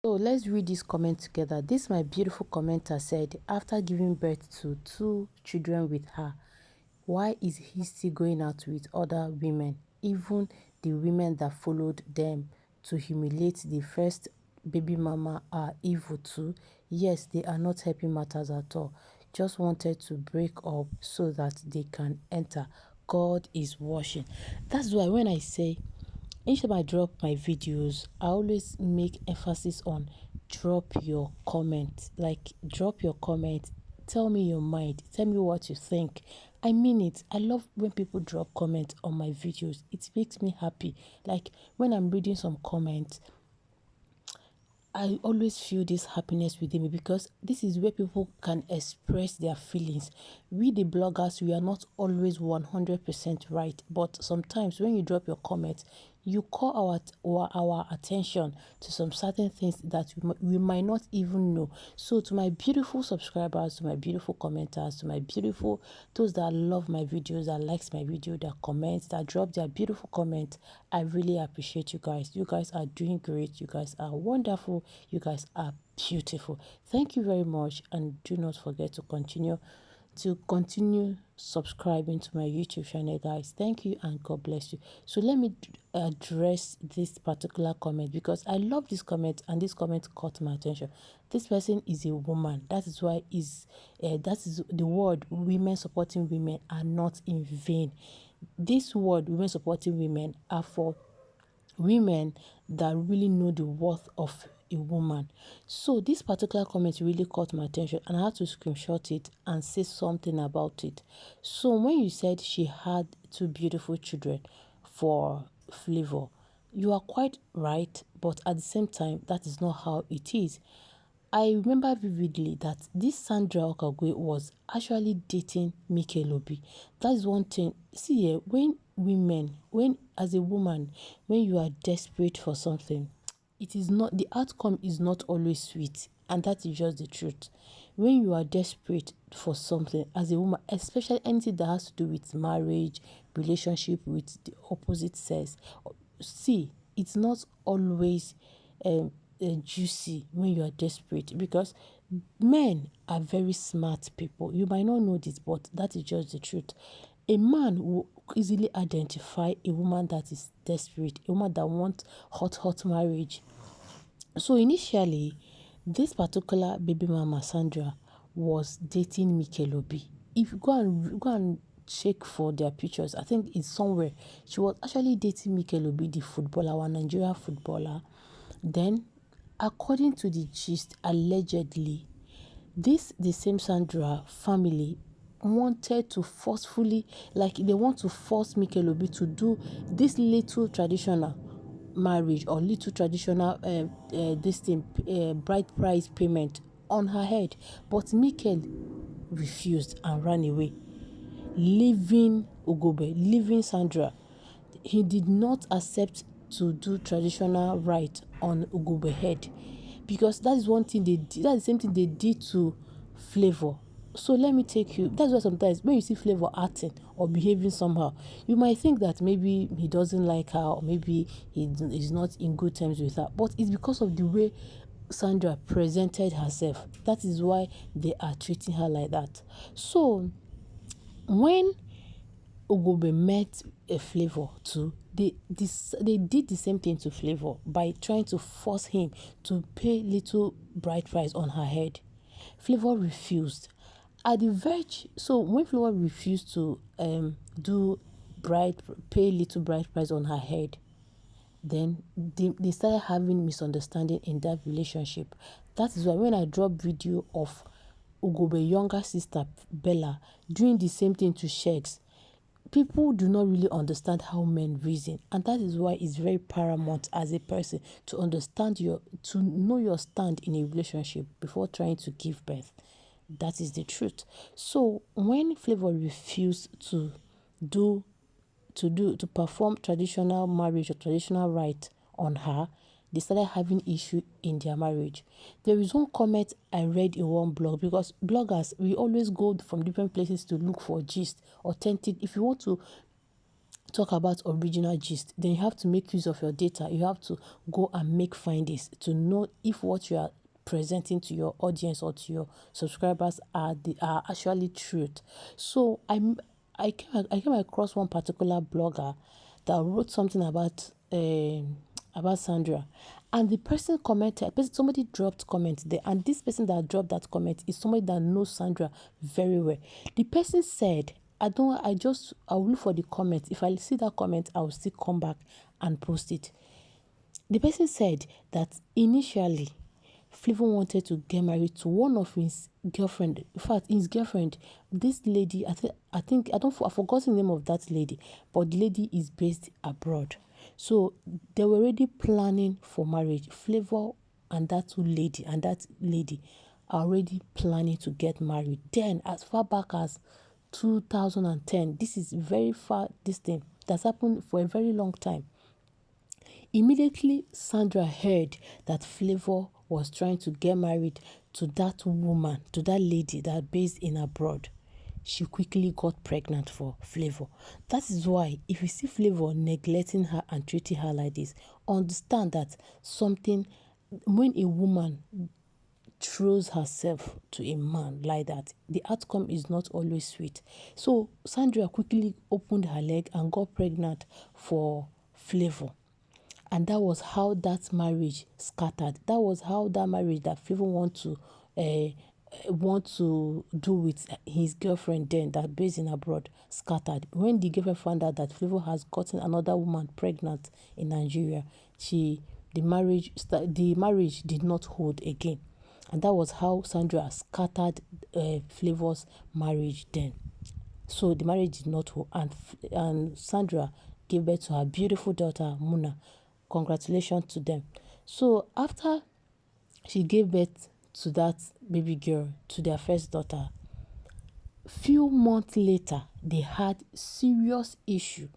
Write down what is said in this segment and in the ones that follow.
So let's read this comment together. This my beautiful commenter said, after giving birth to 2 children with her, why is he still going out with other women? Even the women that followed them to humiliate the first baby mama are evil too. Yes, they are not helping matters at all. Just wanted to break up so that they can enter. God is watching. That's why when I say, each time I drop my videos, I always make emphasis on drop your comment. Like, drop your comment. Tell me your mind. Tell me what you think. I mean it. I love when people drop comments on my videos. It makes me happy. Like, when I'm reading some comments, I always feel this happiness within me because this is where people can express their feelings. We, the bloggers, we are not always 100% right, but sometimes when you drop your comments, you call our attention to some certain things that we might not even know. So to my beautiful subscribers, to my beautiful commenters, to my beautiful, those that love my videos, that likes my video, that comments, that drop their beautiful comments, I really appreciate you guys. You guys are doing great. You guys are wonderful. You guys are beautiful. Thank you very much, and do not forget to continue subscribing to my YouTube channel, guys. Thank you, and God bless you. So let me address this particular comment because I love this comment, and this comment caught my attention. This person is a woman. That is why that is the word women supporting women are not in vain. This word women supporting women are for women that really know the worth of a woman. So this particular comment really caught my attention, and I had to screenshot it and say something about it. So when you said she had 2 beautiful children for Flavour, you are quite right, but at the same time, that is not how it is. I remember vividly that this Sandra Okagwe was actually dating Mikel Obi. That is one thing. See here, when as a woman, when you are desperate for something, it is not, the outcome is not always sweet, and that is just the truth. When you are desperate for something as a woman, especially anything that has to do with marriage, relationship with the opposite sex, see, it's not always juicy when you are desperate, because men are very smart people. You might not know this, but that is just the truth. A man will easily identify a woman that is desperate, a woman that wants hot marriage. So initially, this particular baby mama Sandra was dating Mikel Obi. If you go and check for their pictures, I think it's somewhere. She was actually dating Mikel Obi, the footballer, our Nigeria footballer. Then, according to the gist, allegedly, the same Sandra family wanted to forcefully, like they want to force Mikel Obi to do this little traditional marriage or little traditional bride price payment on her head, but Mikel refused and ran away, leaving Sandra. He did not accept to do traditional rite on Ugube head, because that is one thing they did. That's the same thing they did to Flavour. So let me take you. That's why sometimes when you see Flavour acting or behaving somehow, you might think that maybe he doesn't like her, or maybe he's not in good terms with her. But it's because of the way Sandra presented herself. That is why they are treating her like that. So when Ugube met a Flavour too, they did the same thing to Flavour by trying to force him to pay little bride price on her head. Flavour refused. At the verge, so when Flavour refused to pay little bride price on her head, then they started having misunderstanding in that relationship. That is why when I drop video of Ugube younger sister Bella doing the same thing to Sheiks, people do not really understand how men reason, and that is why it's very paramount as a person to know your stand in a relationship before trying to give birth. That is the truth. So when Flavour refused to perform traditional marriage or traditional rite on her, they started having issue in their marriage. There is one comment I read in one blog, because bloggers, we always go from different places to look for gist, authentic. If you want to talk about original gist, then you have to make use of your data. You have to go and make findings to know if what you are presenting to your audience or to your subscribers are actually truth. So I came across one particular blogger that wrote something about Sandra, and the person commented. Somebody dropped comment there, and this person that dropped that comment is somebody that knows Sandra very well. The person said, I'll look for the comment. If I see that comment, I'll still come back and post it. The person said that initially Flavour wanted to get married to one of his girlfriend. In fact, his girlfriend, this lady, I've forgotten the name of that lady, but the lady is based abroad. So they were already planning for marriage. Flavour and that lady are already planning to get married. Then, as far back as 2010, this is very far, this thing that's happened for a very long time. Immediately, Sandra heard that Flavour was trying to get married to that woman, to that lady that based in abroad. She quickly got pregnant for Flavour. That is why, if you see Flavour neglecting her and treating her like this, understand that when a woman throws herself to a man like that, the outcome is not always sweet. So Sandra quickly opened her leg and got pregnant for Flavour. And that was how that marriage scattered. That was how that marriage that Flavour want to do with his girlfriend then that based in abroad scattered. When the girlfriend found out that Flavour has gotten another woman pregnant in Nigeria, the marriage did not hold again. And that was how Sandra scattered Flavour's marriage then. So the marriage did not hold, and Sandra gave birth to her beautiful daughter Muna. Congratulations to them. So after she gave birth to that baby girl, to their first daughter, few months later they had serious issue.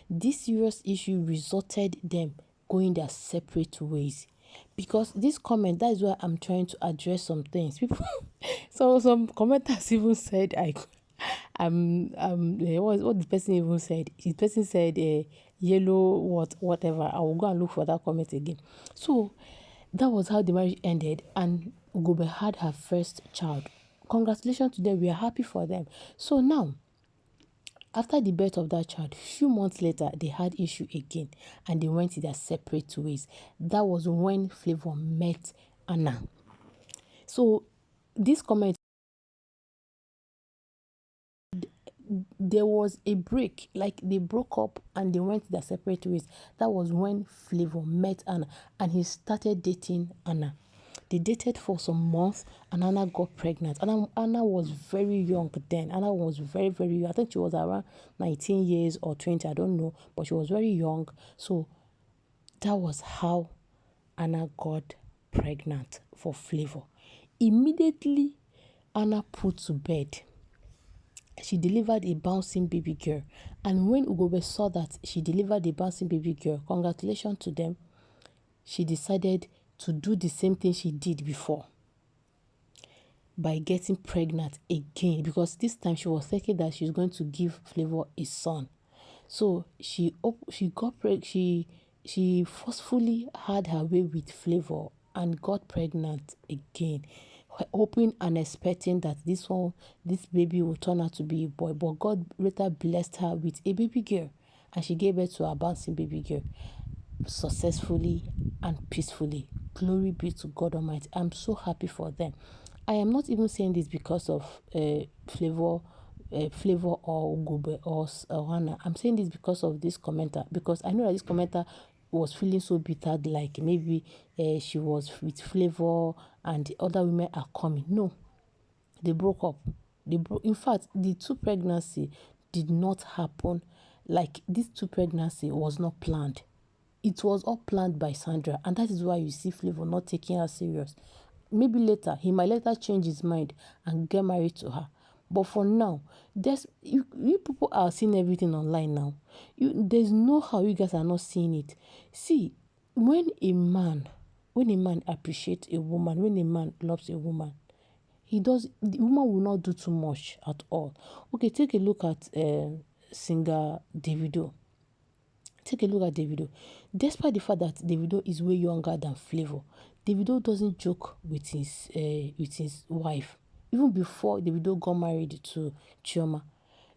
This serious issue resulted them going their separate ways. Because this comment, that is why I'm trying to address some things. People, so some commenters even said what the person even said. The person said yellow whatever. I will go and look for that comment again. So that was how the marriage ended, and Ugobe had her first child. Congratulations to them. We are happy for them. So now, after the birth of that child, few months later, they had issue again, and they went their separate ways. That was when Flavour met Anna. So this comment, there was a break, like they broke up and they went their separate ways. That was when Flavour met Anna, and he started dating Anna. They dated for some months, and Anna got pregnant. Anna was very young then. Anna was very, very young. I think she was around 19 years or 20, I don't know, but she was very young. So that was how Anna got pregnant for Flavour. Immediately, Anna put to bed. She delivered a bouncing baby girl. And when Ugobe saw that she delivered a bouncing baby girl, congratulations to them, she decided to do the same thing she did before by getting pregnant again, because this time she was thinking that she's going to give Flavour a son. So she forcefully had her way with Flavour and got pregnant again, hoping and expecting that this baby will turn out to be a boy. But God later blessed her with a baby girl, and she gave birth to a bouncing baby girl successfully and peacefully. Glory be to God Almighty. I'm so happy for them. I am not even saying this because of Flavour or Ugobe or Hannah. I'm saying this because of this commenter, because I know that this commenter was feeling so bitter, like maybe she was with Flavour and the other women are coming. No, they broke up. In fact, the two pregnancy did not happen. Like, this two pregnancy was not planned. It was all planned by Sandra, and that is why you see Flavour not taking her serious. Maybe later, he might later change his mind and get married to her. But for now, you people are seeing everything online now. There's no how you guys are not seeing it. See, when a man appreciates a woman, when a man loves a woman, the woman will not do too much at all. Okay, take a look at singer Davido. Take a look at Davido. Despite the fact that Davido is way younger than Flavour, Davido doesn't joke with his wife. Even before Davido got married to Chioma,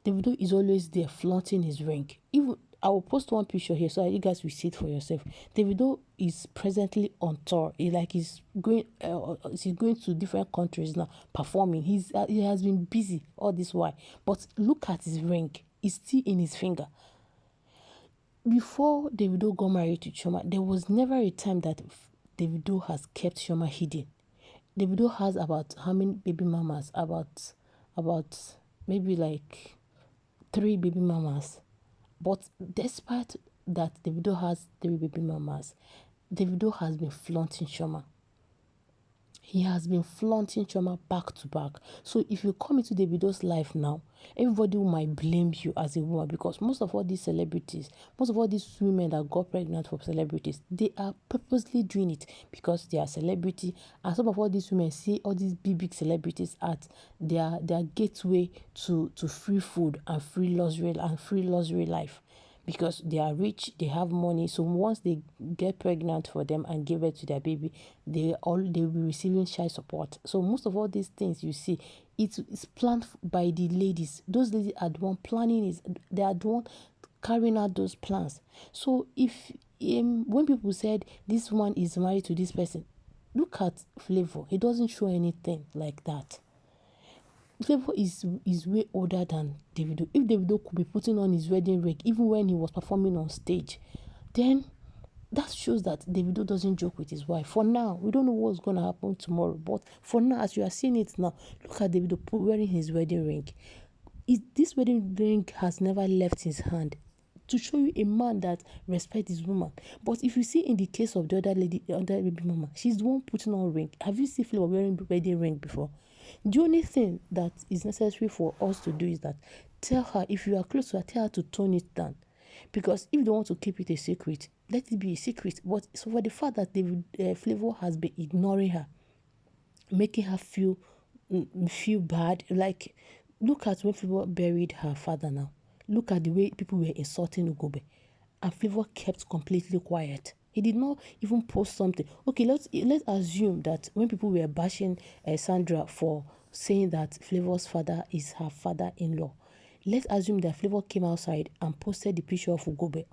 Davido is always there flaunting his ring. Even I will post one picture here so that you guys will see it for yourself. Davido is presently on tour. He's going to different countries now performing. He has been busy all this while. But look at his ring. It's still in his finger. Before Davido got married to Chioma, there was never a time that Davido has kept Chioma hidden. Davido has about how many baby mamas? About maybe like 3 baby mamas. But despite that Davido has 3 baby mamas, Davido has been flaunting Chioma. He has been flaunting Chioma back to back. So if you come into Davido's life now, everybody might blame you as a woman, because most of all these celebrities, most of all these women that got pregnant for celebrities, they are purposely doing it because they are celebrity. And some of all these women see all these big celebrities at their gateway to free food and free luxury life. Because they are rich, they have money. So once they get pregnant for them and give birth to their baby, they'll be receiving child support. So most of all these things you see, it's planned by the ladies. Those ladies are the one planning it. They are the one carrying out those plans. So if when people said this one is married to this person, look at Flavour. He doesn't show anything like that. Flavour is way older than Davido. If Davido could be putting on his wedding ring even when he was performing on stage, then that shows that Davido doesn't joke with his wife. For now, we don't know what's going to happen tomorrow. But for now, as you are seeing it now, look at Davido wearing his wedding ring. This wedding ring has never left his hand, to show you a man that respects his woman. But if you see in the case of the other lady, the other baby mama, she's the one putting on ring. Have you seen Flavour wearing wedding ring before? The only thing that is necessary for us to do is that tell her, if you are close to her, tell her to tone it down. Because if they want to keep it a secret, let it be a secret. But so for the fact that Flavour has been ignoring her, making her feel bad, like look at when Flavour buried her father now. Look at the way people were insulting Ugobe. And Flavour kept completely quiet. He did not even post something. Okay, let's assume that when people were bashing Sandra for saying that Flavour's father is her father-in-law, let's assume that Flavour came outside and posted the picture of Ugobe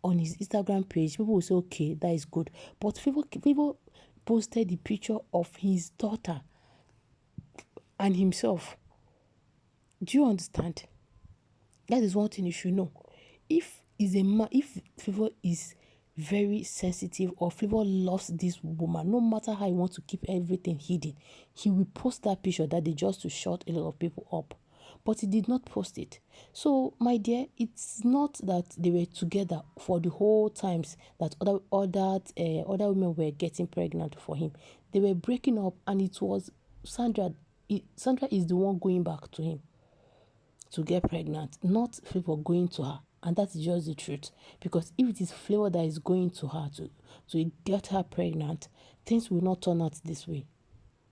on his Instagram page. People will say, okay, that is good. But Flavour posted the picture of his daughter and himself. Do you understand? That is one thing you should know. If Flavour is very sensitive, or Flavour loves this woman, no matter how he wants to keep everything hidden, he will post that picture that they just to shut a lot of people up. But he did not post it. So, my dear, it's not that they were together for the whole times that other women were getting pregnant for him. They were breaking up, and it was Sandra. Sandra is the one going back to him to get pregnant, not Flavour going to her. And that is just the truth. Because if it is Flavour that is going to her to get her pregnant, things will not turn out this way.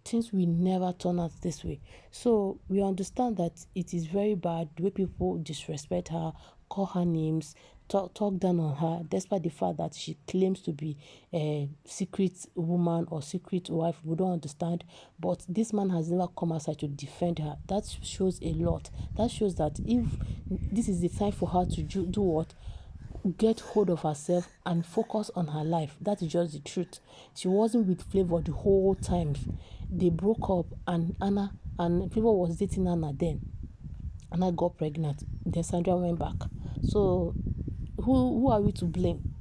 Things will never turn out this way. So we understand that it is very bad the way people disrespect her, call her names, talk down on her, despite the fact that she claims to be a secret woman or secret wife. We don't understand. But this man has never come outside to defend her. That shows a lot. That shows that if this is the time for her to do what? Get hold of herself and focus on her life. That is just the truth. She wasn't with Flavour the whole time. They broke up, and Flavour was dating Anna then. Anna got pregnant. Then Sandra went back. So who are we to blame?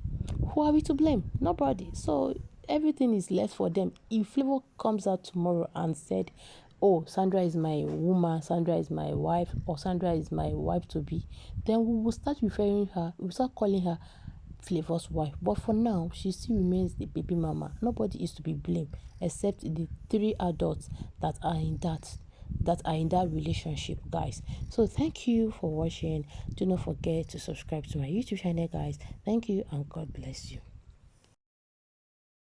Who are we to blame? Nobody. So everything is left for them. If Flavour comes out tomorrow and said, oh, Sandra is my woman, Sandra is my wife, or Sandra is my wife to be, then we will start referring her, we will start calling her Flavour's wife. But for now, she still remains the baby mama. Nobody is to be blamed except the 3 adults that are in that relationship, guys. So thank you for watching. Do not forget to subscribe to my YouTube channel, guys. Thank you, and God bless you.